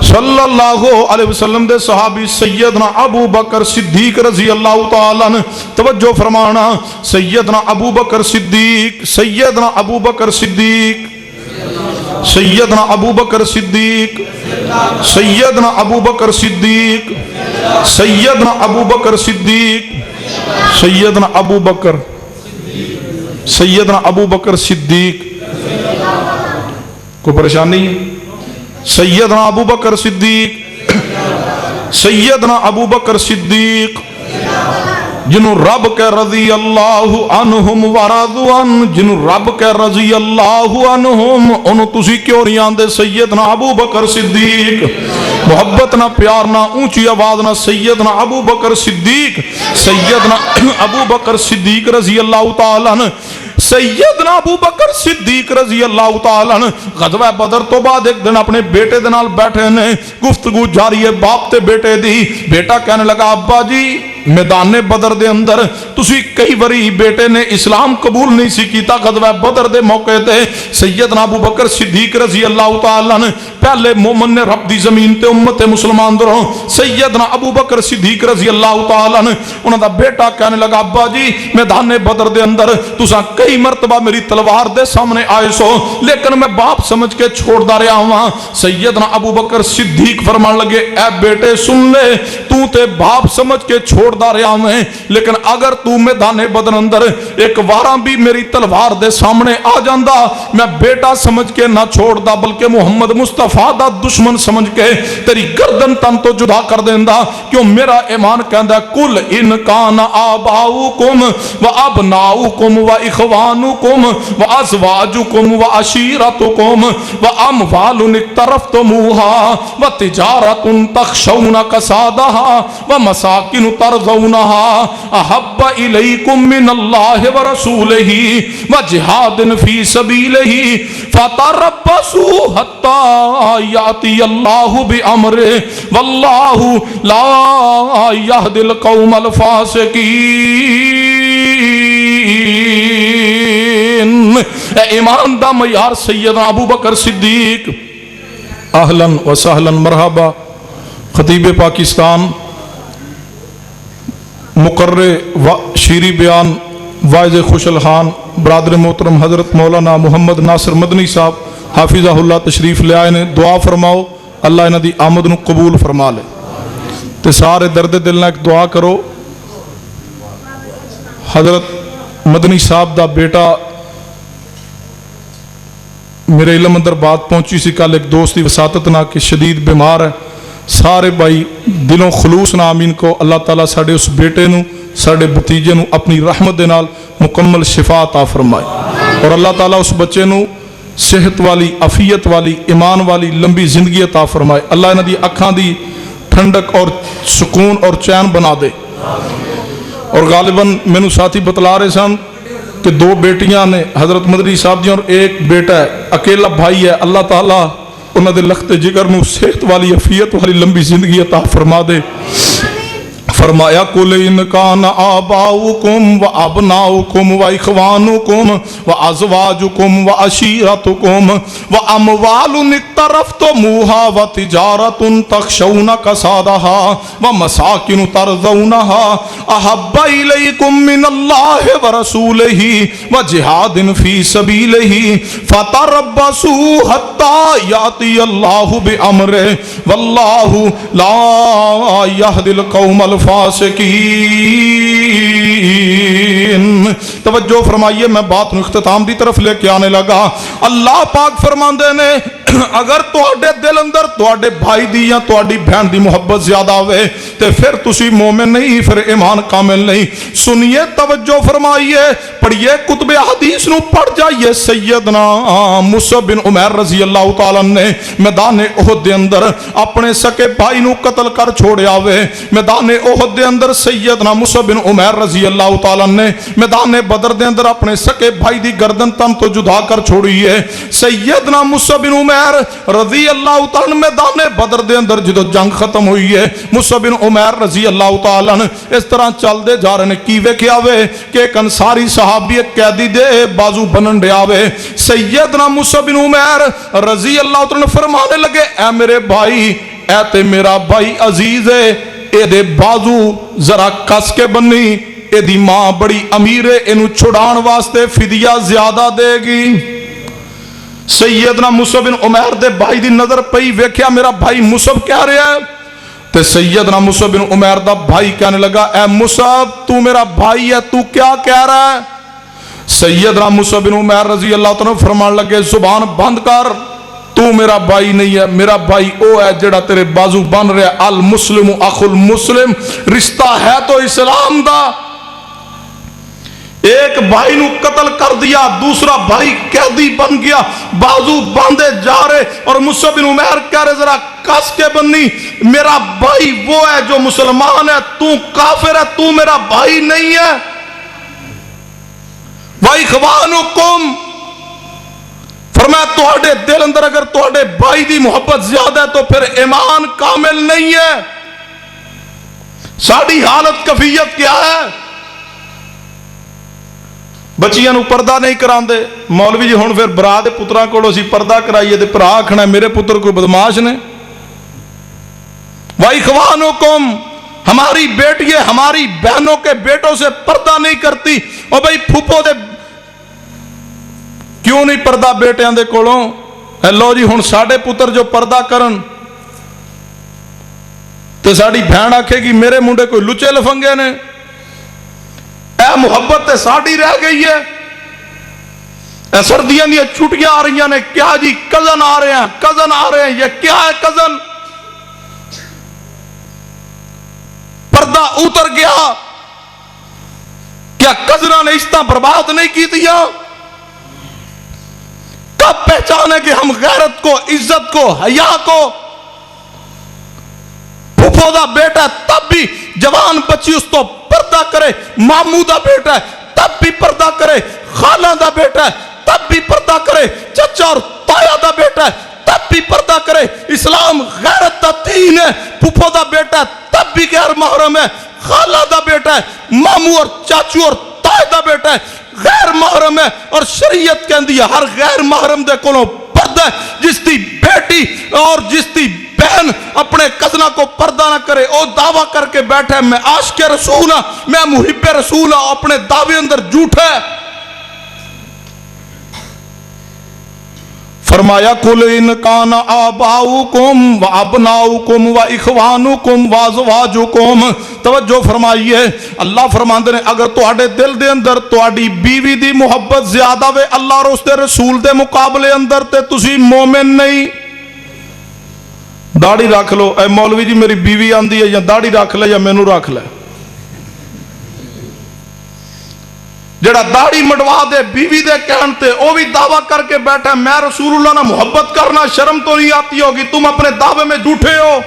صلی اللہ علیہ وسلم دے صحابی سیدنا ابو بکر صدیق رضی اللہ تعالیٰ عنہ، توجہ فرمانا، سیدنا ابو بکر صدیق، سیدنا ابو بکر صدیق، سیدنا ابو بکر صدیق، سیدنا ابو بکر صدیق، سیدنا ابو بکر صدیق، سیدنا ابو بکر، سیدنا ابو بکر صدیق. کوئی پریشانی ہے؟ سیدنا ابو بکر صدیق، سیدنا ابو بکر صدیق جنہوں رب کے رضی اللہ عنہم ورضوان، جنہوں رب کے رضی اللہ عنہم انہوں تسی کیوں نہیں آندے سیدنا ابو بکر صدیق؟ محبت نہ پیار نہ اونچی آواز نہ سیدنا ابو بکر صدیق، سیدنا ابو بکر صدیق رضی اللہ تعالیٰ عنہ، سیدنا ابو بکر صدیق رضی اللہ تعالیٰ عنہ غزوہ بدر تو بعد ایک دن اپنے بیٹے دے نال بیٹھے نے، گفتگو جاری ہے باپ تے بیٹے دی. بیٹا کہنے لگا ابا جی میدان بدر دے اندر تسی کئی وری بیٹے نے اسلام قبول نہیں سی کیتا، غزوہ بدر دے موقع تے سیدنا ابو بکر صدیق رضی اللہ تعالیٰ عنہ پہلے مومن نے رب دی زمین تے امت مسلمان دروں. سیدنا ابو بکر صدیق رضی اللہ تعالیٰ عنہ انہاں دا بیٹا کہنے لگا ابا جی میدان بدر دے اندر تساں کئی مرتبہ میری تلوار دے سامنے آئے سو لیکن میں باپ سمجھ کے چھوڑ دا رہا ہوں. سیدنا ابو بکر صدیق فرمان لگے اے بیٹے سن لے، تو تے باپ سمجھ کے چھوڑ دا رہا ہوں لیکن اگر تو میدان بدر اندر ایک واراں بھی میری تلوار دے سامنے آ جاندا میں بیٹا سمجھ کے نہ چھوڑ دا بلکہ محمد مصطفیٰ دا دشمن سمجھ کے تیری گردن تن تو جدا کر دیندا. کیوں میرا ایمان کہندا کل ان کان آباؤکم و ابناؤکم و اخوانکم و ازواجکم و عشیرتکم و اموال اقترفتموها و تجارت تخشون کسادها و مساکن ترضونها احب الیکم من اللہ و رسولہ و جہاد فی سبیلہ فتربصوا حتی یاتی اللہ بامرہ واللہ لا یہدی القوم الفاسقین. ایمان دا معیار سیدنا ابو بکر صدیق. اہلاً و سہلاً مرحبا خطیب پاکستان مقرر و شیری بیان واعظ خوشل خان برادر محترم حضرت مولانا محمد ناصر مدنی صاحب حافظہ اللہ تشریف لے آئے نے. دعا فرماؤ اللہ انہاں دی آمد نو قبول فرما لے تے سارے درد دل نہ ایک دعا کرو. حضرت مدنی صاحب دا بیٹا میرے علم اندر بات پہنچی سی کل ایک دوست دی وساطت نہ کہ شدید بیمار ہے. سارے بھائی دلوں خلوص نہ آمین کو اللہ تعالیٰ ساڑے اس بیٹے نو ساڑے بتیجے نو اپنی رحمت دے نال مکمل شفا عطا فرمائے اور اللہ تعالیٰ اس بچے نو صحت والی عافیت والی ایمان والی لمبی زندگی عطا فرمائے. اللہ انہاں دی اکھاں دی ٹھنڈک اور سکون اور چین بنا دے. اور غالباً مینوں ساتھی بتلا رہے سن کہ 2 بیٹیاں نے حضرت مدنی صاحب جی اور ایک بیٹا ہے، اکیلا بھائی ہے. اللہ تعالیٰ انہاں دے لخت جگر نو صحت والی عافیت والی لمبی زندگی عطا فرما دے۔ فرمایا قل ان کان آباؤکم و ابناؤکم و اخوانکم و ازواجکم و عشیرتکم و اموال اقترفتموها و تجارت تخشون کسادها و مساکن ترضونها احب الیکم من اللہ و رسولہ و جہاد فی سبیلہ فتربصوا حتی یاتی اللہ بامرہ واللہ لا یہدی القوم الفاسقین۔ توجہ فرمائیے، میں بات اختتام دی طرف لے کے آنے لگا۔ اللہ پاک فرماندے نے اگر تواڈے دل اندر تواڈے بھائی دی یا تواڈی بہن دی محبت زیادہ ہوئے تے پھر تسی مومن نہیں، پھر ایمان کامل نہیں۔ سنیے، توجہ فرمائیے، پڑھیے کتب حدیث نو پڑھ جائیے۔ سیدنا مصعب بن عمیر رضی اللہ تعالیٰ نے میدان احد دے اندر اپنے سکے بھائی نو قتل کر چھوڑیا ہوئے۔ میدان احد دے اندر سیدنا مصعب بن عمیر رضی اللہ تعالیٰ نے میدان بدر دے اندر اپنے سکے بھائی دی گردن تن تو جدا کر چھوڑی ہے۔ سیدنا مصعب بن عمیر رضی اللہ تعالیٰ میدان بدر دے اندر جدو جنگ ختم ہوئی ہے، مصعب بن عمیر رضی اللہ تعالیٰ اس طرح چل دے جا رہے ہیں، کی ویکھیا وے کہ ایک انصاری صحابی ایک قیدی دے بازو بنن ڈیا وے۔ سیدنا مصعب بن عمیر رضی اللہ تعالیٰ فرمانے لگے، اے میرے بھائی، اے تے میرا بھائی عزیز ہے، اے دے بازو ذرا کس کے بنی، اے دی ماں بڑی امیر ہے، اینو چھڑان واسطے فدیہ زیادہ دے گی۔ سیدنا مصعب بن عمیر دے بھائی دی نظر پئی، ویکھیا میرا بھائی مصعب کہہ رہا ہے، تے سیدنا مصعب بن عمیر دا بھائی کہنے لگا، اے مصعب تو میرا بھائی ہے، تو کیا کہہ رہا ہے؟ سیدنا مصعب بن عمیر رضی اللہ تعالیٰ فرمان لگے، زبان بند کر، تو میرا بھائی نہیں ہے، میرا بھائی او ہے جڑا تیرے بازو بن رہا ہے۔ المسلم اخو المسلم، رشتہ ہے تو اسلام دا۔ ایک بھائی نو قتل کر دیا، دوسرا بھائی قیدی بن گیا، بازو باندھے جا رہے، اور مصعب بن عمیر کہہ رہے ذرا کس کے بنی، میرا بھائی وہ ہے جو مسلمان ہے، تو کافر ہے، تو میرا بھائی نہیں ہے۔ وَإِخْوَانُكُمْ، فرمایا تواڈے دل اندر اگر تواڈے بھائی دی محبت زیادہ ہے تو پھر ایمان کامل نہیں ہے۔ ساڑی حالت کفیت کیا ہے؟ بچیاں نو پردہ نہیں کران دے، مولوی جی ہون پھر برا دے پتران کو اسی پردہ کرائیے دے پرا آکھنا ہے میرے پتر کوئی بدماش نے۔ وَإِخْوَانُكُمْ، ہماری بیٹیاں ہماری بہنوں کے بیٹوں سے پردہ نہیں کرتی، اور بھئی پھوپو دے کیوں نہیں پردہ بیٹیاں دے کولوں؟ اے لو جی ہن ساڑے پتر جو پردہ کرن تے ساڑی بہن آکھے گی میرے منڈے کوئی لچے لفنگے نے۔ اے محبت تے ساڑی رہ گئی ہے۔ اے سردیاں دیا چھٹیاں آ رہی ہیں، کیا جی کزن آ رہے ہیں، کزن آ رہے ہیں، یہ کیا ہے کزن؟ پردہ اتر گیا، کیا کزنہ نے اس طرح برباد نہیں کی دیا؟ کب پہچانے کہ ہم غیرت کو، عزت کو، حیا کو؟ پھوپھو دا بیٹا ہے تب بھی جوان بچی اس تو پردہ کرے، ماموں دا بیٹا ہے تب بھی پردہ کرے، خالہ دا بیٹا ہے تب بھی پردہ کرے، چچا اور تایا دا بیٹا ہے تب بھی پردہ کرے۔ اسلام غیرت دا دین ہے۔ پھوپھو دا بیٹا ہے تب بھی غیر محرم ہے، خالہ دا بیٹا ہے، ماموں اور چاچو اور تایا دا بیٹا ہے غیر محرم ہے، اور شریعت کہندی ہے ہر غیر محرم دے کولوں پردہ ہے۔ جس دی بیٹی اور جس دی بہن اپنے کزنہ کو پردہ نہ کرے، او دعویٰ کر کے بیٹھے میں عاشق رسول ہوں، میں محب رسول ہوں، اپنے دعوے اندر جھوٹ ہے۔ فرمایا قل ان کان آباؤکم و ابناؤکم و اخوانکم و ازواجکم، توجہ فرمائیے، اللہ فرماندے نے اگر تواڈے دل دے اندر تواڈی بیوی دی محبت زیادہ وے اللہ اور اس دے رسول دے مقابلے اندر تے تسی مومن نہیں۔ داڑھی رکھ لو، اے مولوی جی میری بیوی آندی ہے یا داڑھی رکھ لے یا مینوں رکھ لے۔ جڑا داڑھی مڈوا دے بیوی دے کہن تے او بھی دعویٰ کر کے بیٹھا میں رسول اللہ نہ محبت کرنا، شرم تو نہیں آتی ہوگی؟ تم اپنے دعوے میں جھوٹے ہو۔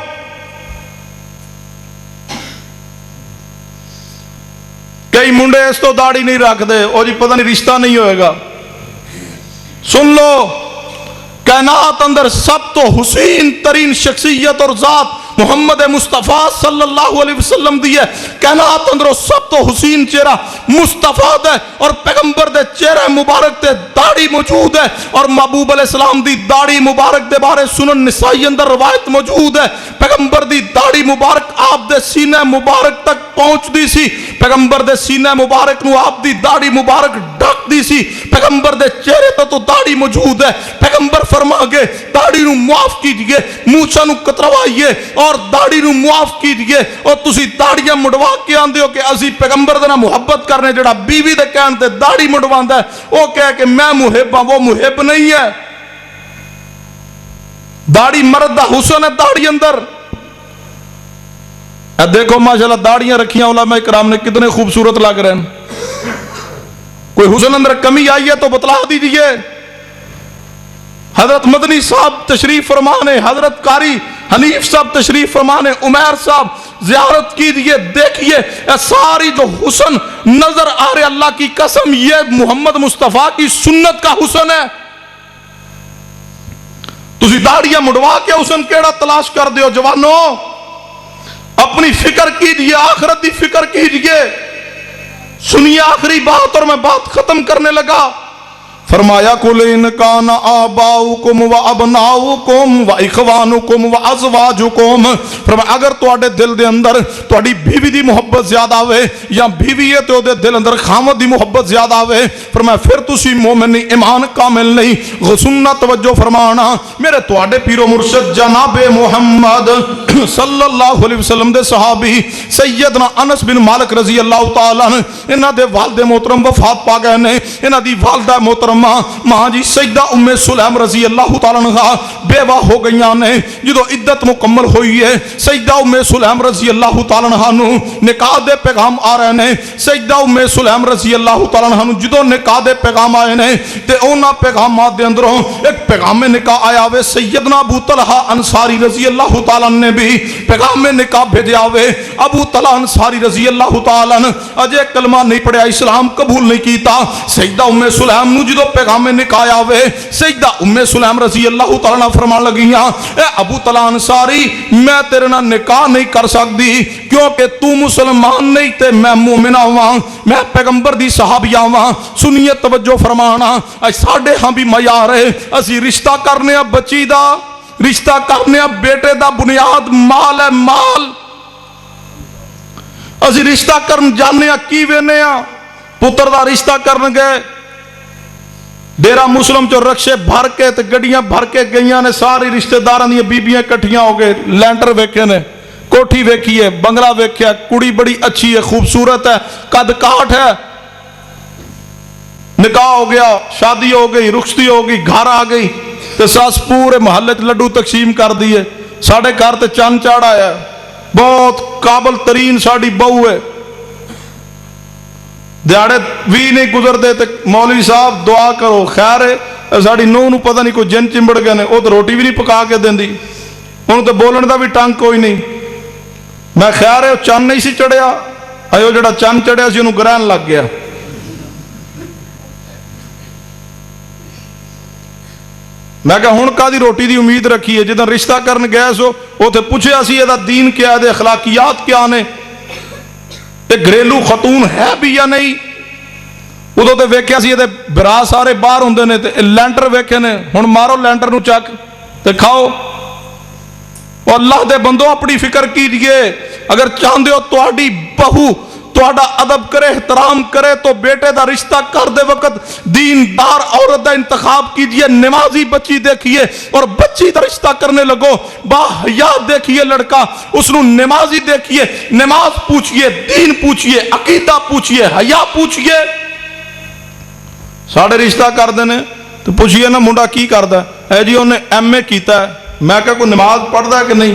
کئی منڈے اس تو داڑھی نہیں رکھ دے، او جی پتہ نہیں رشتہ نہیں ہوئے گا۔ سن لو، کائنات اندر سب تو حسین ترین شخصیت اور ذات محمد مصطفیٰ صلی اللہ علیہ وسلم دی ہے. کائنات اندر سب تو حسین چہرہ مصطفیٰ دے اور پیغمبر دے چہرہ مبارک تے داڑھی موجود ہے. اور محبوب علیہ السلام دی داڑھی مبارک دے بارے سنن نسائی اندر روایت موجود ہے. پیغمبر دی داڑھی مبارک آپ دے سینہ مبارک تک پہنچ دی سی. پیغمبر دے سینہ مبارک نو آپ دی داڑھی مبارک ڈھک دی سی. پیغمبر دے چہرے تے تو داڑھی موجود ہے. پیغمبر فرما گے داڑھی نو معاف کیجئے, مونچھاں نو کتروائیے اور داڑھی نو معاف کیجئے. اور تسی داڑیاں مڈوا کے آندے ہو کہ اسی پیغمبر دے نال محبت کرنے, جڑا بیوی دے کہن تے داڑھی مڈواندا ہے او کہے کہ میں محب ہاں, وہ محب نہیں ہے. داڑھی مرد دا حسن ہے داڑھی اندر. دیکھو ماشاءاللہ داڑیاں رکھیاں علماء کرام نے کتنے خوبصورت لگ رہے ہیں. کوئی حسن اندر کمی آئی ہے تو بتلا دیجئے. حضرت مدنی صاحب تشریف فرمانے, حضرت قاری حنیف صاحب تشریف فرمانے, عمیر صاحب زیارت کیجئے, دیکھیے ساری جو حسن نظر آ رہے, اللہ کی قسم یہ محمد مصطفیٰ کی سنت کا حسن ہے. تسی داڑیاں مڈوا کے حسن کیڑا تلاش کر دیو جوانو. اپنی فکر کیجئے, آخرت دی فکر کیجئے. سنیے آخری بات اور میں بات ختم کرنے لگا. فرمایا قُلْ إِنْ كَانَ آبَاؤُكُمْ وَأَبْنَاؤُكُمْ وَإِخْوَانُكُمْ وَأَزْوَاجُكُمْ, فرمایا اگر تواڈے دل دے اندر تواڈی بیوی دی محبت زیادہ ہوئے یا بیوی ہے تو دے دل اندر خامد دی محبت زیادہ ہوئے, فرمایا پھر تسی مومن نہیں, ایمان کامل نہیں. سننا توجہ فرمانا, میرے تواڈے پیر و مرشد جناب محمد صلی اللہ علیہ وسلم دے صحابی سیدنا انس بن مالک رضی اللہ تعالیٰ عنہ, انہاں دے والد محترم وفات پا گئے نے. انہاں دی والدہ محترم ماں جی سیدہ ام سلیم رضی اللہ تعالیٰ عنہ بیوہ ہو گئیاں نے. جدو عدت مکمل ہوئی ہے سیدہ ام سلیم رضی اللہ تعالیٰ عنہ نو نکاح دے پیغام آ رہے نے. سیدہ ام سلیم رضی اللہ تعالیٰ عنہ نو جدو نکاح دے پیغام آئے نے تے اونا پیغامات دے اندروں ایک پیغام نکاح آیا ہوئے. سیدنا ابو طلحہ انصاری رضی اللہ تعالیٰ عنہ نے بھی پیغام نکاح بھیجا ہوئے. ابو طلحہ انصاری رضی اللہ تعالیٰ عنہ اجے کلمہ نہیں پڑھیا, اسلام قبول نہیں کیتا. سیدہ ام سلیم نو جدو پیغام نکاح ہوئے سیدہ ام سلیم رضی اللہ تعالیٰ عنہ فرمان لگیاں, اے ابو طلحہ انصاری میں تیرے نہ نکاح نہیں کر سکتی کیونکہ تو مسلمان نہیں تے میں مومنہ ہوا, میں پیغمبر دی صحابیہ ہوا. سنیے توجہ فرمانا, ساڈے ہاں بھی معیار ہے, اسی رشتہ کرنے بچی دا, رشتہ کرنے بیٹے دا بنیاد مال ہے, مال. اسی رشتہ کرن جانے کی وینے پتر دا رشتہ کرن گئے ڈیرا مسلم چو رکشے بھر کے تے گڑیاں بھر کے گئیاں نے, ساری رشتہ داران دی بیبیاں کٹھیاں ہو گئے. لینٹر ویکھے نے, کوٹھی ویکھی ہے, بنگلہ ویکھیا, کڑی بڑی اچھی ہے, خوبصورت ہے, قد کاٹ ہے. نکاح ہو گیا, شادی ہو گئی, رخصتی ہو گئی, گھر آ گئی تے ساس پورے محلے لڈو تقسیم کر دیے. ساڑھے گھر تے چند چاڑا ہے, بہت قابل ترین ساڑی بہو ہے. دیاڑے بھی نہیں گزر دے تے مولوی صاحب دعا کرو خیر ہے, ساڑی نو نو پتہ نہیں کوئی جن چمبڑ گئے نے, وہ تو روٹی بھی نہیں پکا کے دیں دی, انہوں تو بولن دا بھی ٹانگ کوئی نہیں. میں خیر ہے چند نہیں سی چڑھیا, ایو جڑا چند چڑھیا سی انہوں گرہن لگ گیا. میں کہا ہن کا دی روٹی دی امید رکھی ہے, جدن رشتہ کرن گئے سو وہ تے پوچھے اسی یہ دین کیا ہے, اخلاقیات کیا نے, گھریلو خاتون ہے بھی یا نہیں. ادو تے ویکھیا سی برا سارے باہر ہوندے نے تے لینٹر ویکھے نے, ہن مارو لینٹر نو چک تے کھاؤ. اور اللہ دے بندو اپنی فکر کیجئے, اگر چاہندے ہو تواڈی بہو تواڈا ادب کرے, احترام کرے تو بیٹے دا رشتہ کر دے وقت دیندار عورت دا انتخاب کیجئے, نمازی بچی دیکھیے اور بچی دا رشتہ کرنے لگو با حیا دیکھیے لڑکا, اس نو نمازی دیکھیے, نماز پوچھئے, دین پوچھئے, عقیدہ پوچھئے, حیا پوچھئے. ساڑھے رشتہ کر دینے تو پوچھئے نا منڈا کی کردا ہے, جی انہیں ایم اے کیتا ہے. میں کہا کوئی نماز پڑھدا ہے کہ نہیں,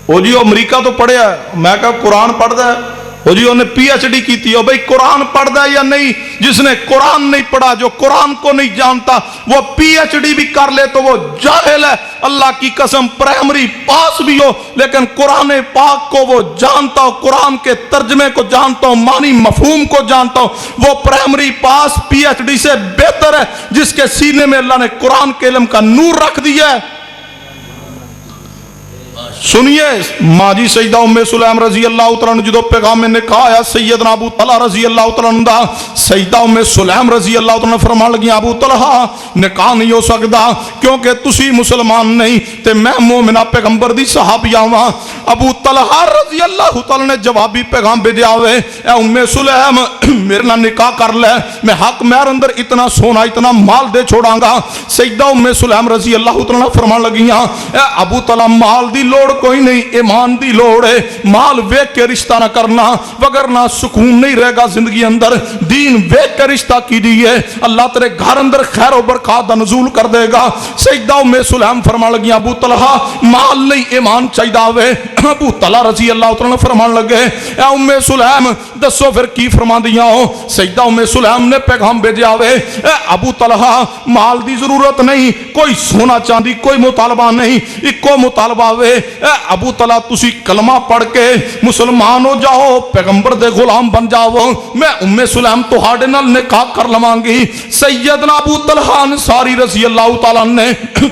وہ جی امریکہ تو پڑھیا ہے. میں کہا قرآن پڑھدا ہے, وہ جی انہیں پی ایچ ڈی کی تھی، اور بھئی قرآن پڑھتا ہے یا نہیں؟ جس نے قرآن نہیں پڑھا، جو قرآن کو نہیں جانتا، وہ پی ایچ ڈی بھی کر لے تو وہ جاہل ہے۔ اللہ کی قسم پرائمری پاس بھی ہو لیکن قرآن پاک کو وہ جانتا ہو، قرآن کے ترجمے کو جانتا ہو، معنی مفہوم کو جانتا ہو، وہ پرائمری پاس پی ایچ ڈی سے بہتر ہے جس کے سینے میں اللہ نے قرآن کے علم کا نور رکھ دیا ہے۔ سنیے ماجی سیدہ ام سلیم رضی اللہ تعالیٰ عنہ جدو پیغام میں نے کہا ہے سیدنا ابو طلحہ رضی اللہ تعالیٰ عنہ دا، سیدہ ام سلیم رضی اللہ تعالیٰ عنہ فرمان لگی ابو طلحہ نکاح نہیں ہو سکتا کیونکہ تسی مسلمان نہیں تے میں مومنہ پیغمبر دی صحابیہ ہاں۔ ابو طلحہ رضی اللہ تعالیٰ نے جوابی پیغام بھیجا ہوئے، اے ام سلیم میرے نہ نکاح کر لے، میں حق مہر اندر اتنا سونا اتنا مال دے چھوڑاں گا۔ سیدہ ام سلیم رضی اللہ تعالیٰ فرمان لگی اے ابو طلحہ مال دی لوڑ کوئی نہیں، ایمان دی لوڑ ہے، مال ویک کے رشتہ نہ کرنا وگرنہ سکون نہیں رہے گا زندگی اندر، دین ویک کے رشتہ کیجئے اللہ تیرے گھر اندر خیر و برکات دا نزول کر دے گا۔ سیدہ ام سلیم فرمان لگی ابو طلحہ مال نہیں ایمان چاہیدا ہوئے۔ ابو طلحہ رضی اللہ تعالیٰ فرمان لگے اے ام سلیم دسو پھر کی فرما دیا ہو؟ سیدہ ام سلیم نے پیغام بھیجا ہوئے اے ابو طلحہ مال دی ضرورت نہیں، کوئی سونا چاندی کوئی مطالبہ نہیں، ایک مطالبہ ہوئے اے ابو طلحہ تسی کلمہ پڑھ کے مسلمان ہو جاؤ، پیغمبر دے غلام بن جاؤ، میں ام سلیم تہاڈے نال نکاح کر لواں گی۔ سیدنا ابو طلحہ انصاری رضی اللہ تعالیٰ نے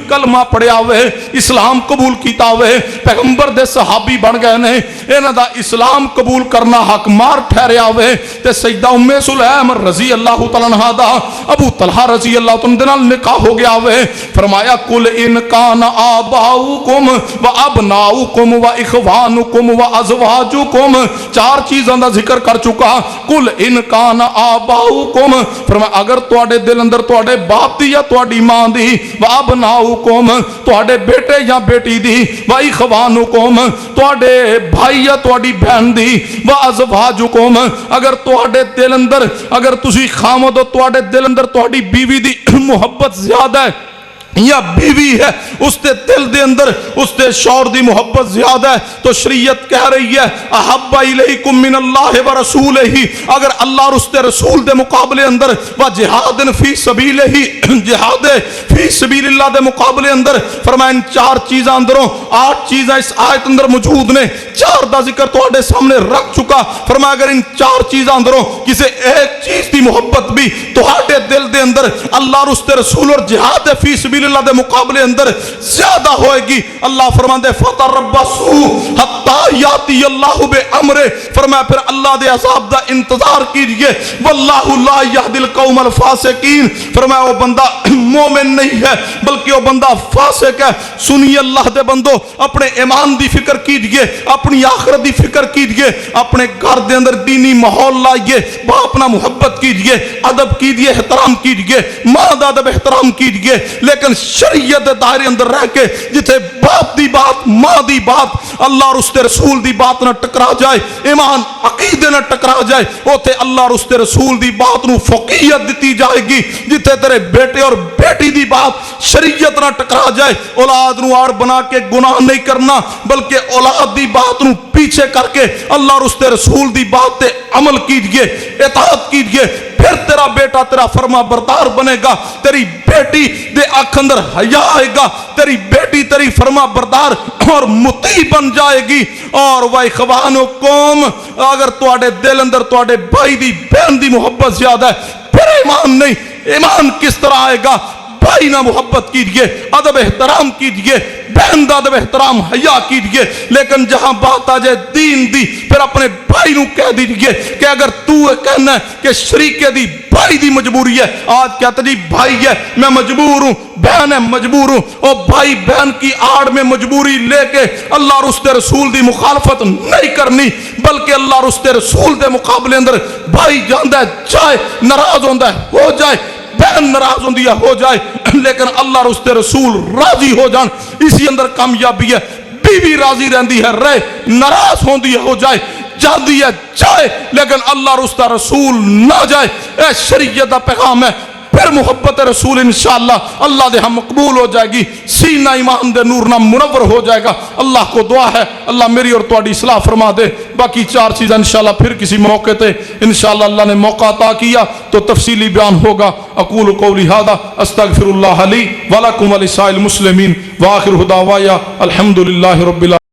کلمہ پڑھیا ہوئے اسلام قبول کیتا ہوئے پیغمبر دے صحابی بن گئے نے، انہاں دا اسلام قبول کرنا حق مار ٹھہریا ہوئے تے سیدہ ام سلیم رضی اللہ تعالیٰ عنہ دا ابو طلحہ رضی اللہ تعالیٰ دے نال نکاح ہو گیا ہوئے۔ فرمایا کل ان کان آباؤکم و ابناؤکم و اخوانکم و ازواجکم، چار چیزاں دا ذکر کر چکا۔ کل ان کان آباؤکم فرمایا اگر تواڈے دل اندر تواڈے باپ دی یا تواڈی ماں دی، و ابناؤکم تواڈے بیٹے یا بیٹی دی، و اخوانکم تواڈے بھائی یا تواڈی بہن دی، و ازواجکم اگر تواڈے دل اندر اگر تسی خامد ہو تواڈے دل اندر تواڈی بیوی دی محبت زیادہ ہے یا بیوی ہے اس دے دل دے اندر اس دے شوہر دی محبت زیادہ ہے تو شریعت کہہ رہی ہے احب الیکم من اللہ و رسولہ، اگر اللہ اور اس دے رسول دے مقابلے اندر و جہاد فی سبیلہ، جہاد فی سبیل اللہ دے مقابلے اندر فرمایا ان چار چیزاں اندروں 8 چیزاں اس آیت اندر موجود نے، 4 دا ذکر تواڈے سامنے رکھ چکا۔ فرمایا اگر ان 4 چیزاں اندروں کسی ایک چیز دی محبت بھی تواڈے دل دے اندر اللہ اور اس دے رسول اور جہاد فی سبیل اللہ دے مقابلے اندر زیادہ ہوئے گی، اللہ فرماندے فتربصوا حتی یاتی اللہ بامرہ، فرمایا پھر اللہ دے عذاب دا انتظار کیجئے، واللہ لا یہدی القوم الفاسقین، فرمایا وہ بندہ مومن نہیں ہے بلکہ وہ بندہ فاسق ہے۔ سنیے اللہ دے بندو اپنے ایمان دی فکر کیجئے، اپنی آخرت دی فکر کیجئے، اپنے گھر دے اندر دینی ماحول لائیے، باپ نہ محبت کیجئے، ادب کیجئے، احترام کیجئے، ماں دا ادب احترام کیجئے، لیکن شریعت دائرے اندر رہ کے جتھے باپ دی بات ماں دی بات اللہ اور اس دے رسول دی بات نہ ٹکرا جائے، ایمان عقیدے نہ ٹکرا جائے، اوتے اللہ اور اس دے رسول دی بات نو فوقیت دیتی جائے گی۔ جتھے تیرے بیٹے اور بیٹی دی بات شریعت نہ ٹکرا جائے، اولاد نو آڑ بنا کے گناہ نہیں کرنا بلکہ اولاد دی بات نو پیچھے کر کے اللہ اور اس دے رسول دی بات تے عمل کیجئے، اطاعت کیجئے، پھر تیرا بیٹا تیرا فرما بردار بنے گا، تیری بیٹی دے آنکھ اندر حیا آئے گا، تیری بیٹی تیری فرما بردار اور مطیع بن جائے گی۔ اور وَإِخْوَانُكُمْ اگر تواڈے دل اندر تواڈے بھائی دی بہن دی محبت زیادہ ہے پھر ایمان نہیں، ایمان کس طرح آئے گا؟ بھائی نہ محبت کیجئے، ادب احترام کیجئے، بہن دا ادب احترام حیا کیجئے، لیکن جہاں بات آ جائے دین دی پھر اپنے بھائی نو کہہ دیجئے کہ اگر تو کہنا ہے کہ شریکے دی بھائی دی مجبوری ہے، آج کہتا جی بھائی ہے میں مجبور ہوں، بہن ہے مجبور ہوں، اور بھائی بہن کی آڑ میں مجبوری لے کے اللہ اور اس دے رسول دی مخالفت نہیں کرنی بلکہ اللہ اور اس دے رسول دے مقابلے اندر بھائی جاندہ ہے جائے، ناراض ہوندہ ہے ہو جائے، بہن ناراض ہوندی ہے ہو جائے، لیکن اللہ اور اس دے رسول راضی ہو جان، اسی اندر کامیابی ہے۔ بیوی راضی رہندی ہے رہے، ناراض ہوندی ہے ہو جائے، جاندی ہے جائے، لیکن اللہ اور اس دا رسول نہ جائے۔ اے شریعت دا پیغام ہے، پھر محبت رسول انشاءاللہ اللہ دے ہم مقبول ہو جائے گی، سینہ ایمان دے نور نہ منور ہو جائے گا۔ اللہ کو دعا ہے اللہ میری اور تواڈی اصلاح فرما دے۔ باقی 4 چیزیں انشاءاللہ پھر کسی موقع تے انشاءاللہ اللہ نے موقع عطا کیا تو تفصیلی بیان ہوگا۔ اقول قولی ھذا استغفر اللہ لی ولکم ولسائر المسلمین وآخر دعوایا الحمدللہ رب العالمین۔